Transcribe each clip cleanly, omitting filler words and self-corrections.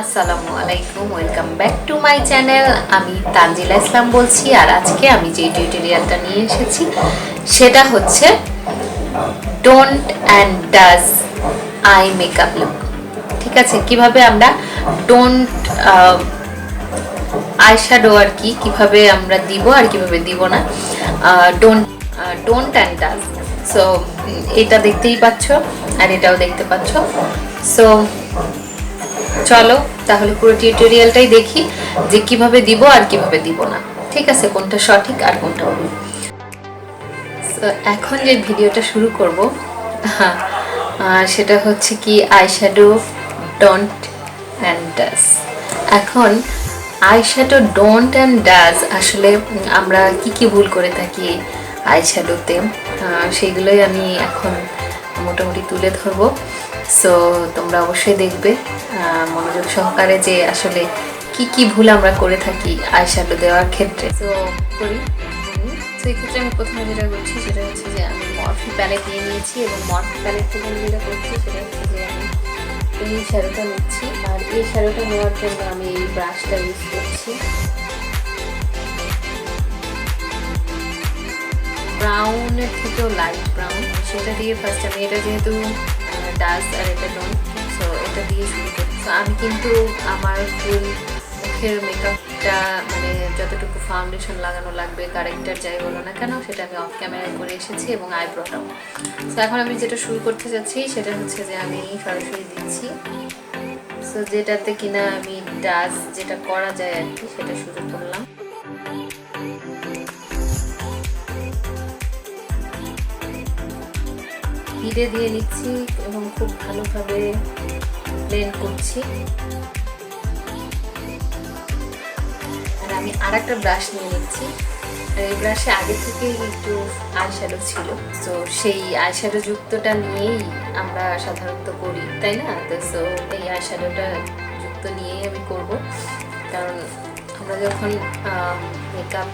আসসালামু আলাইকুম, welcome back to my channel. আমি তানজিলা ইসলাম বলছি, আর আজকে আমি যে টিউটোরিয়ালটা নিয়ে এসেছি সেটা হচ্ছে don't and does eye makeup look. ঠিক আছে, কিভাবে আমরা ডোন্ট আইশ্যাডো আর কি কিভাবে আমরা দিব আর কিভাবে দিব না, ডোন্ট অ্যান্ড ডাজ। সো এটা দেখতেই পাচ্ছ আর এটাও দেখতে পাচ্ছ। সো চলো তাহলে পুরো টিউটোরিয়ালটাই দেখি যে কিভাবে দিব আর কিভাবে দিব না। ঠিক আছে, কোনটা সঠিক আর কোনটা ভুল। এখন যে ভিডিওটা শুরু করব সেটা হচ্ছে কি আইশ্যাডো ডোন্ট অ্যান্ড ডাজ। এখন আইশ্যাডো ডোন্ট অ্যান্ড ডাজ আসলে আমরা কি কি ভুল করে থাকি আইশ্যাডোতে, সেইগুলোই আমি এখন মোটামুটি তুলে ধরবো। সো তোমরা অবশ্যই দেখবে মনোযোগ সহকারে যে আসলে কি কি ভুল আমরা করে থাকি আইশ্যাডো দেওয়ার ক্ষেত্রে। তো করি তো এই ক্ষেত্রে আমি প্রথমে যেটা করছি সেটা হচ্ছে যে আমি মরফি প্যালেট নিয়ে নিয়েছি, এবং মরফি প্যালেট থেকে আমি যেটা করছি সেটা হচ্ছে যে আমি এই শ্যাডোটা নিচ্ছি, আর এই শ্যাডোটা নেওয়ার জন্য আমি এই ব্রাশটা ইউজ করছি। ব্রাউনের থেকেও লাইট ব্রাউন, সেটা দিয়ে ফার্স্ট আমি এটা যেহেতু ডাজ আর এটা ডোন্ট, সো এটা দিয়ে শুরু করি। সো আমি কিন্তু আমার ফুল মুখের মেকআপটা মানে যতটুকু ফাউন্ডেশন লাগানো লাগবে, কারেক্টার যাই বলো না কেন, সেটা আমি অফ ক্যামেরায় করে এসেছি, এবং আইব্রোটাও। সো এখন আমি যেটা শুরু করতে যাচ্ছি সেটা হচ্ছে যে আমি সরাসরি দিচ্ছি। সো যেটাতে কিনা আমি ডাজ যেটা করা যায় আর কি সেটা শুরু করলাম। হিডে দিয়ে নিচ্ছি এবং খুব ভালোভাবে ব্লেন্ড করছি। আর আমি আর একটা ব্রাশ নিয়ে নিচ্ছি, আর এই ব্রাশে আগে থেকেই একটু আইশ্যাডো ছিল, তো সেই আইশ্যাডো যুক্তটা নিয়েই আমরা সাধারণত করি, তাই না? তো সো এই আইশ্যাডোটা যুক্ত নিয়েই আমি করব, কারণ আমরা যখন মেকআপ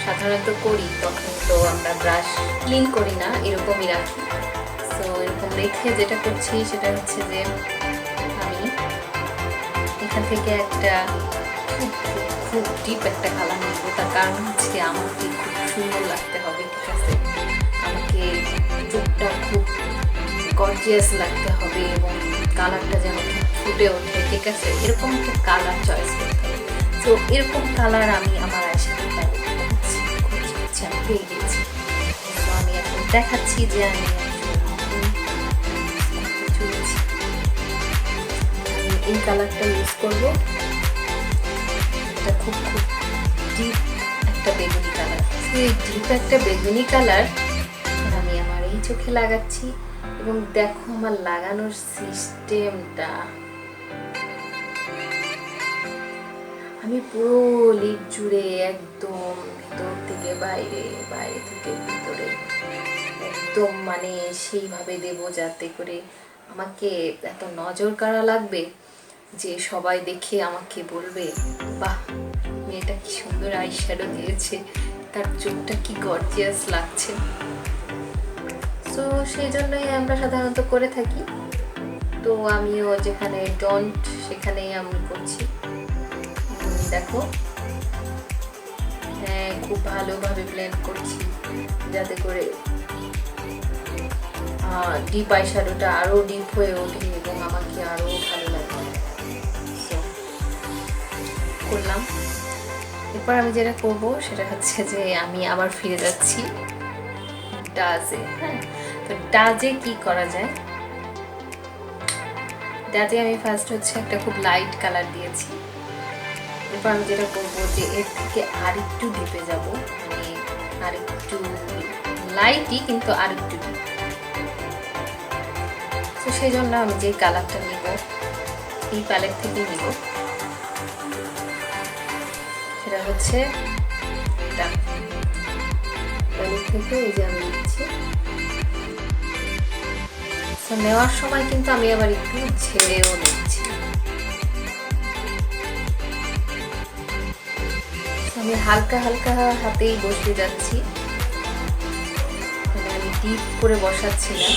সাধারণত করি তখন তো আমরা ব্রাশ ক্লিন করি না, এরকমই রাখি। তো এরকম রেখে যেটা করছি সেটা হচ্ছে যে আমি এখান থেকে একটা খুব ডিপ একটা কালার নেবো, তার কারণ হচ্ছে আমাকে খুব সুন্দর লাগতে হবে। ঠিক আছে, আমাকে চোখটা খুব গর্জিয়াস লাগতে হবে এবং কালারটা যেন ফুটে ওঠে। ঠিক আছে, এরকম একটা কালার চয়েস করতে হবে। তো এরকম কালার আমি আমার আইশ্যাডো খুঁজছি, আমি পেয়ে গেছি। তো আমি এখন দেখাচ্ছি যে আমি এই কালারটা ইউজ করবো। এটা খুব খুব ডিপ একটা বেগুনি কালার। এই ডিপ একটা বেগুনি কালার আমি আমার এই চোখে লাগাচ্ছি, এবং দেখো আমার লাগানোর সিস্টেমটা, আমি পুরো লিপ জুড়ে একদম ভিতর থেকে বাইরে, বাইরে থেকে ভিতরে একদম মানে সেইভাবে দেব যাতে করে আমাকে এত নজর কাড়া লাগবে যে সবাই দেখে আমাকে বলবে, বাহ মেয়েটা কি সুন্দর আইশ্যাডো দিয়েছে, তার চোখটা কি গর্জিয়াস লাগছে। তো সেই জন্যই আমরা সাধারণত করে থাকি। তো আমিও যেখানে ডোন্ট সেখানেই আমি করছি। দেখো, হ্যাঁ খুব ভালোভাবে ব্লেন্ড করছি যাতে করে ডিপ আইশ্যাডোটা আরো ডিপ হয়ে ওঠে এবং আমাকে আরো ভালো লাগে। করলাম। এরপর আমি যেটা করবো সেটা হচ্ছে যে আমি আবার ফিরে যাচ্ছি ডাজে। হ্যাঁ, তো ডাজে কি করা যায়? ডাজে আমি ফার্স্ট হচ্ছে একটা খুব লাইট কালার দিয়েছি। এরপর আমি যেটা করবো যে এর থেকে আরেকটু ডিপে যাব, মানে আরেকটু লাইটই কিন্তু আরেকটু ডিপ। তো সেই জন্য আমি যে কালারটা নিব এই প্যালেট থেকেই নিব, সেটা হচ্ছে এটা প্যালেট থেকে এই যে আমি নিচ্ছি। তো নেওয়ার সময় কিন্তু আমি আবার একটু ঝেড়েও নিচ্ছি। আমি হালকা হালকা হাতেই বসিয়ে যাচ্ছি, মানে আমি ডিপ করে বসাচ্ছি না।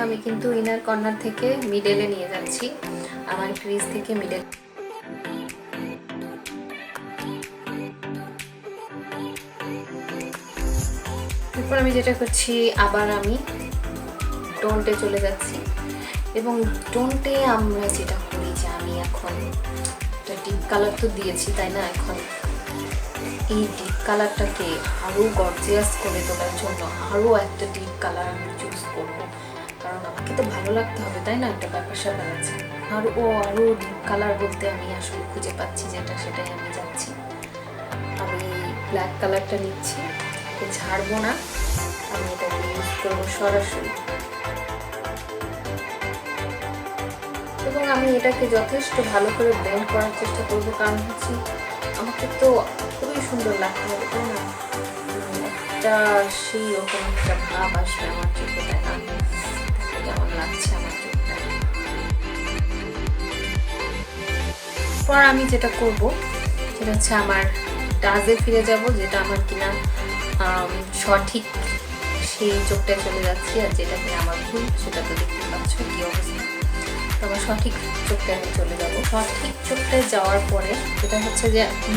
আমি কিন্তু ইনার কর্নার থেকে মিডলে নিয়ে যাচ্ছি, আমার ক্রিজ থেকে মিডল। এরপর আমি যেটা করছি, আবার আমি টোনটে চলে যাচ্ছি এবং টোনটে আমরা যেটা করি যে আমি এখন একটা ডিপ কালার তো দিয়েছি তাই না, এখন এই ডিপ কালারটাকে আরও গর্জিয়াস করে তোলার জন্য আরও একটা ডিপ কালার আমি চুজ করবো, কারণ আমাকে তো ভালো লাগতে হবে তাই না, একটা ব্যাপার স্যাপার আছে। আরও ডিপ কালার বলতে আমি আসলে খুঁজে পাচ্ছি যেটা, সেটাই আমি যাচ্ছি। আমি ব্ল্যাক কালারটা নিচ্ছি, ঝাড়বো না, আমি এটাকে ইউজ করবো সরাসরি এবং আমি এটাকে যথেষ্ট ভালো করে ব্লেন্ড করার চেষ্টা করবো, কারণ হচ্ছে আমাকে তো খুবই সুন্দর লাগতে হবে তাই না, একটা সেই রকম একটা ভাব আসবে আমার চোখে, তাই না, কেমন লাগছে আমার চোখটা। পর আমি যেটা করব সেটা হচ্ছে আমার ডাজে ফিরে যাব, যেটা আমার কিনা সঠিক সেই চোখটায় চলে যাচ্ছি, আর যেটা কিনা আমার ভুল সেটা তো দেখতে পাচ্ছ কি অবস্থা। তো আমার সঠিক চোখটায় আমি চলে যাব। সঠিক চোখটায় যাওয়ার পরে যেটা হচ্ছে যে আমি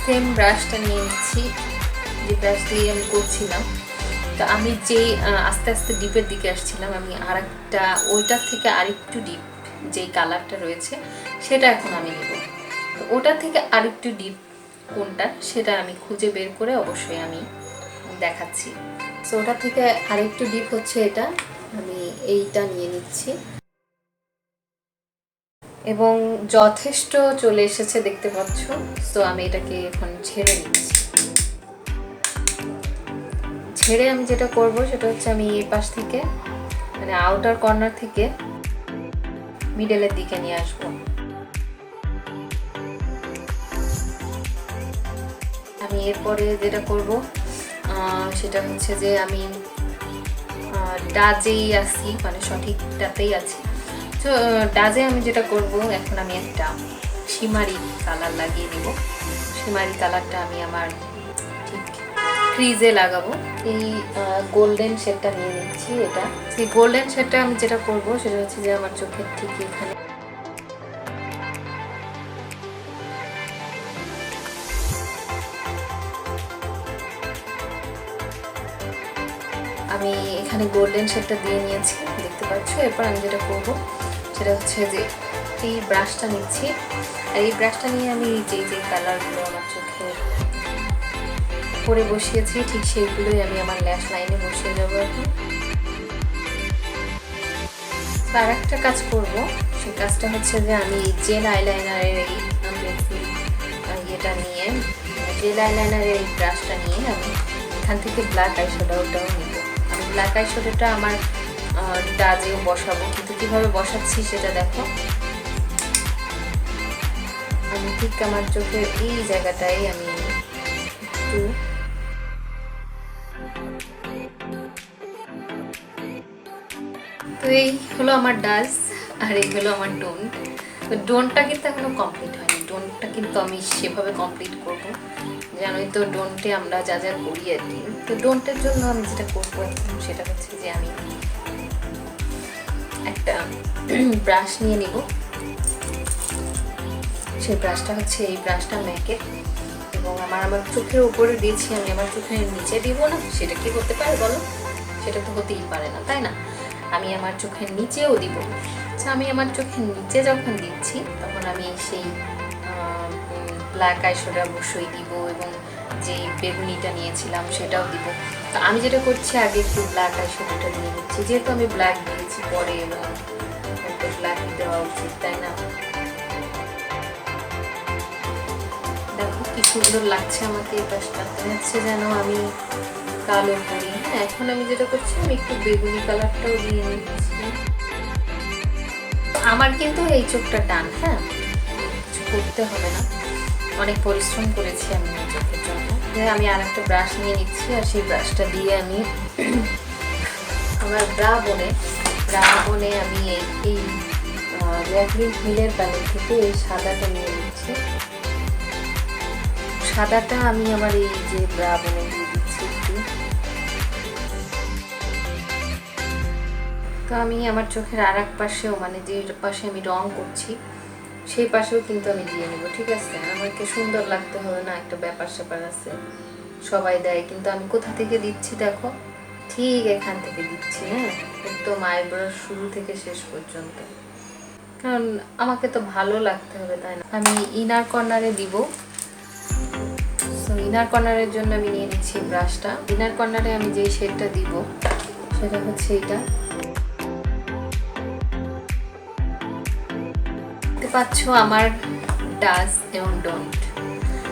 সেম ব্রাশটা নিয়ে নিচ্ছি, যে ব্রাশ দিয়ে আমি করছিলাম। তো আমি যেই আস্তে আস্তে ডিপের দিকে আসছিলাম, আমি আর একটা ওইটার থেকে আরেকটু ডিপ যেই কালারটা রয়েছে সেটা এখন আমি নেব। তো ওটা থেকে আরেকটু ডিপ কোনটা সেটা আমি খুঁজে বের করে অবশ্যই আমি দেখাচ্ছি। সো ওটা থেকে আরেকটু ডিপ হচ্ছে এটা, আমি এইটা নিয়ে নিচ্ছি এবং যথেষ্ট চলে এসেছে দেখতে পাচ্ছ। সো আমি এটাকে এখন ছেড়ে নিচ্ছি। ছেড়ে আমি যেটা করব সেটা হচ্ছে আমি এই পাশ থেকে মানে আউটার কর্নার থেকে মিডলের দিকে নিয়ে আসবো। আমি এরপরে যেটা করব সেটা হচ্ছে যে আমি ডাজেই আছি, মানে সঠিকটাতেই আছি। তো ডাজে আমি যেটা করব এখন আমি একটা শিমারি কালার লাগিয়ে নেব। শিমারি কালারটা আমি আমার ঠিক ক্রিজে লাগাবো। এই গোল্ডেন শেডটা নিয়ে নিচ্ছি, এটা সেই গোল্ডেন শেডটা আমি যেটা করব সেটা হচ্ছে যে আমার চোখের ঠিক এখানে আমি এখানে গোল্ডেন শেডটা দিয়ে নিয়েছি দেখতে পাচ্ছ। এরপর আমি যেটা করব সেটা হচ্ছে যে এই ব্রাশটা নিচ্ছি, আর এই ব্রাশটা নিয়ে আমি যে কালারগুলো আমার চোখে পরে বসিয়েছি ঠিক সেইগুলোই আমি আমার ল্যাশ লাইনে বসিয়ে যাবো এখন। আর একটা কাজ করব, সেই কাজটা হচ্ছে যে আমি জেল আইলাইনারের এই ইয়েটা নিয়ে জেল আইলাইনারের এই ব্রাশটা নিয়ে আমি এখান থেকে ব্ল্যাক আইশ্যাডোটাও নিব। আমি ব্ল্যাক আইশ্যাডোটা আমার ডাজেও বসাবো, কিন্তু কীভাবে বসাচ্ছি সেটা দেখো। আমি ঠিক আমার চোখের এই জায়গাটাই আমি একটু তো এই হলো আমার ডাজ আর এই হলো আমার টোন। তো ডোনটা কিন্তু এখনো কমপ্লিট হয়নি, ডোনটা কিন্তু আমি সেভাবে কমপ্লিট করব। জানোই তো ডোনটে আমরা যা যা করি আর কি। তো ডোনটের জন্য আমি যেটা করবো এখন সেটা হচ্ছে যে আমি একটা ব্রাশ নিয়ে নিব। সেই ব্রাশটা হচ্ছে এই ব্রাশটা ম্যাকের, এবং আমার চোখের উপরে দিয়েছি, আমি আমার চোখের নিচে দিব না, সেটা কি হতে পারে বলো? সেটা তো হতেই পারে না তাই না, আমি আমার চোখের নিচেও দিব। আচ্ছা, আমি আমার চোখের নিচে যখন দিচ্ছি তখন আমি সেই ব্ল্যাক আইশ্যাডো অবশ্যই দিব এবং যে বেগুনিটা নিয়েছিলাম সেটাও দিব। তো আমি যেটা করছি আগে একটু ব্ল্যাক আইশ্যাডোটা দিয়ে নিচ্ছি, যেহেতু আমি ব্ল্যাক দিয়েছি পরে এবং ব্ল্যাক দেওয়া উচিত তাই না। দেখো কি সুন্দর লাগছে আমাকে এই পাশটা, হচ্ছে যেন আমি কালো করি। হ্যাঁ, এখন আমি যেটা করছি আমি একটু বেগুনি কালারটাও দিয়ে নিচ্ছি। আমার কিন্তু এই চোখটা টান, হ্যাঁ কিছু করতে হবে না, অনেক পরিশ্রম করেছি আমি এই চোখের জন্য। আমি আর একটা ব্রাশ নিয়ে নিচ্ছি, আর সেই ব্রাশটা দিয়ে আমি আমার ব্রা বনে আমি এই জয়ক্লিন হিলের প্যালেট থেকে এই সাদাটা নিয়ে নিচ্ছি। সাদাটা আমি আমার এই যে ব্রা বনে দিয়ে দিচ্ছি একটু। তো আমি আমার চোখের আর এক পাশেও মানে যে পাশে আমি রং করছি সেই পাশেও কিন্তু আমি দিয়ে নেব, ঠিক আছে? আমাকে সুন্দর লাগতে হবে না, একটা ব্যাপার স্যাপার আছে, সবাই দেয় কিন্তু আমি কোথা থেকে দিচ্ছি দেখো, ঠিক এখান থেকে দিচ্ছি। হ্যাঁ, একদম আইব্রো শুরু থেকে শেষ পর্যন্ত, কারণ আমাকে তো ভালো লাগতে হবে, তাই না? আমি ইনার কর্নারে দিব। সো ইনার কর্নারের জন্য আমি নিয়ে নিচ্ছি ব্রাশটা। ইনার কর্নারে আমি যেই শেডটা দিব সেটা হচ্ছে এটা, দেখতে পাচ্ছ আমার ডাজ এবং ডোন্ট।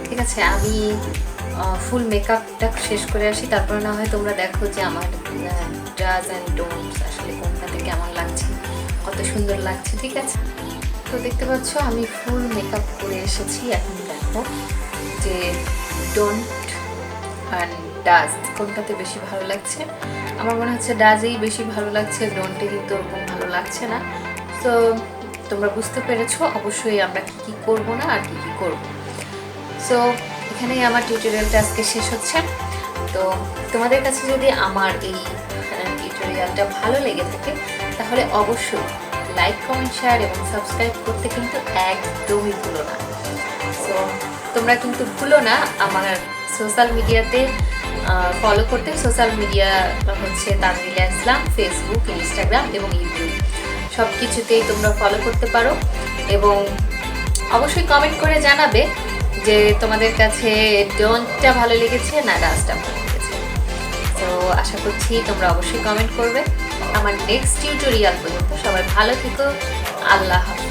ঠিক আছে, আমি ফুল মেকআপটা শেষ করে আসি, তারপরে না হয় তোমরা দেখো যে আমার ডাজ অ্যান্ড ডোন্ট আসলে কোনটাতে কেমন লাগছে, কত সুন্দর লাগছে। ঠিক আছে, তো দেখতে পাচ্ছ আমি ফুল মেকআপ করে এসেছি। এখন দেখো যে ডোন্ট অ্যান্ড ডাজ কোনটাতে বেশি ভালো লাগছে। আমার মনে হচ্ছে ডাজেই বেশি ভালো লাগছে, ডোন্টে কিন্তু ওরকম ভালো লাগছে না। তো তোমরা বুঝতে পেরেছো অবশ্যই আমরা কি কি করব না আর কি কি করব। সো এখানেই আমার টিউটোরিয়ালটা আজকে শেষ হচ্ছে। তো তোমাদের কাছে যদি আমার এই টিউটোরিয়ালটা ভালো লেগে থাকে তাহলে অবশ্যই লাইক, কমেন্ট, শেয়ার এবং সাবস্ক্রাইব করতে কিন্তু একদমই ভুলো না। সো তোমরা কিন্তু ভুলো না আমার সোশ্যাল মিডিয়াতে ফলো করতে। সোশ্যাল মিডিয়া হচ্ছে তানজিলা ইসলাম, ফেসবুক, ইনস্টাগ্রাম এবং ইউটিউব, সব কিছুতেই তোমরা ফলো করতে পারো। এবং অবশ্যই কমেন্ট করে জানাবে যে তোমাদের কাছে ডোন্টটা ভালো লেগেছে না ডান্সটা ভালো লেগেছে। তো আশা করছি তোমরা অবশ্যই কমেন্ট করবে। আমার নেক্সট টিউটোরিয়াল পর্যন্ত সবাই ভালো থেকো, আল্লাহ হাফেজ।